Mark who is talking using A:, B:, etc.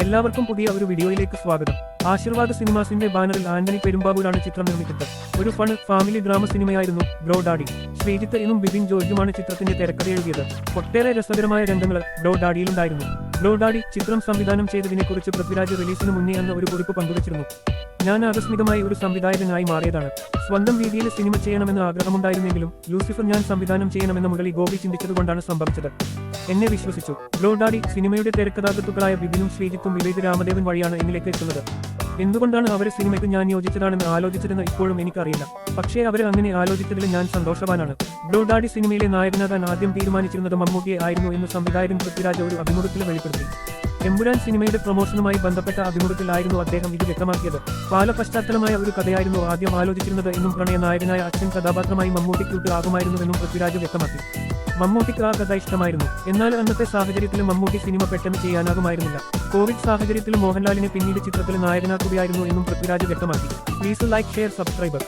A: എല്ലാവർക്കും പുതിയ ഒരു വീഡിയോയിലേക്ക് സ്വാഗതം. ആശീർവാദ് സിനിമാസിന്റെ ബാനറിൽ ആന്റണി പെരുമ്പാവൂരാണ് ചിത്രം നിർമ്മിച്ചത്. ഒരു ഫൺ ഫാമിലി ഡ്രാമ സിനിമയായിരുന്നു ബ്രോ ഡാഡി. ശ്രീജിത്ത് എന്നും ബിബിൻ ജോർജുമാണ് ചിത്രത്തിന്റെ തിരക്കഥ എഴുതിയത്. ഒട്ടേറെ രസകരമായ രംഗങ്ങൾ ബ്രോ ഡാഡിയിലുണ്ടായിരുന്നു. ബ്രോ ഡാഡി ചിത്രം സംവിധാനം ചെയ്തതിനെക്കുറിച്ച് പൃഥ്വിരാജ് റിലീസിന് മുന്നേ അന്ന് ഒരു കുറിപ്പ് പങ്കുവച്ചിരുന്നു. ഞാൻ ആകസ്മികമായി ഒരു സംവിധായകനായി മാറിയതാണ്. സ്വന്തം രീതിയിൽ സിനിമ ചെയ്യണമെന്ന് ആഗ്രഹമുണ്ടായിരുന്നെങ്കിലും ലൂസിഫർ ഞാൻ സംവിധാനം ചെയ്യണമെന്ന മുകളിൽ ഗോപി ചിന്തിച്ചതുകൊണ്ടാണ് സംഭവിച്ചത്. എന്നെ വിശ്വസിച്ചു. ബ്രോ ഡാഡി സിനിമയുടെ തിരക്കഥാകൃത്തുക്കളായ ബിബിനും ശ്രീജിത്തും വിവേക് രാമദേവൻ വഴിയാണ് എന്നിലേക്ക് എത്തുന്നത്. എന്തുകൊണ്ടാണ് അവരെ സിനിമയ്ക്ക് ഞാൻ യോജിച്ചതാണെന്ന് ആലോചിച്ചതെന്ന് ഇപ്പോഴും എനിക്കറിയില്ല. പക്ഷേ അവരെ അങ്ങനെ ആലോചിച്ചതിൽ ഞാൻ സന്തോഷവാനാണ്. ബ്രോ ഡാഡി സിനിമയിലെ നായകനാകാൻ ആദ്യം തീരുമാനിച്ചിരുന്നത് മമ്മൂട്ടിയെ ആയിരുന്നു എന്ന് സംവിധായകൻ പൃഥ്വിരാജ് ഒരു അഭിമുഖത്തിൽ വെളിപ്പെടുത്തി. എമ്പുരാൻ സിനിമയുടെ പ്രൊമോഷനുമായി ബന്ധപ്പെട്ട അഭിമുഖത്തിലായിരുന്നു അദ്ദേഹം ഇത് വ്യക്തമാക്കിയത്. ബാലപശ്ചാത്തലമായ ഒരു കഥയായിരുന്നു ആദ്യം ആലോചിച്ചിരുന്നത് എന്നും പ്രണയ നായകനായ അച്ഛൻ കഥാപാത്രമായി മമ്മൂട്ടി ക്യൂട്ട് ആകുമായിരുന്നുവെന്നും പൃഥ്വിരാജ് വ്യക്തമാക്കി. മമ്മൂട്ടിക്ക് ആ കഥ ഇഷ്ടമായിരുന്നു. എന്നാൽ അന്നത്തെ സാഹചര്യത്തിൽ മമ്മൂട്ടി സിനിമ പെട്ടെന്ന് ചെയ്യാനാകുമായിരുന്നില്ല. കോവിഡ് സാഹചര്യത്തിൽ മോഹൻലാലിനെ പിന്നീട് ചിത്രത്തിൽ നായകനാക്കുകയായിരുന്നു എന്നും പൃഥ്വിരാജ് വ്യക്തമാക്കി. Please like, share, subscribe.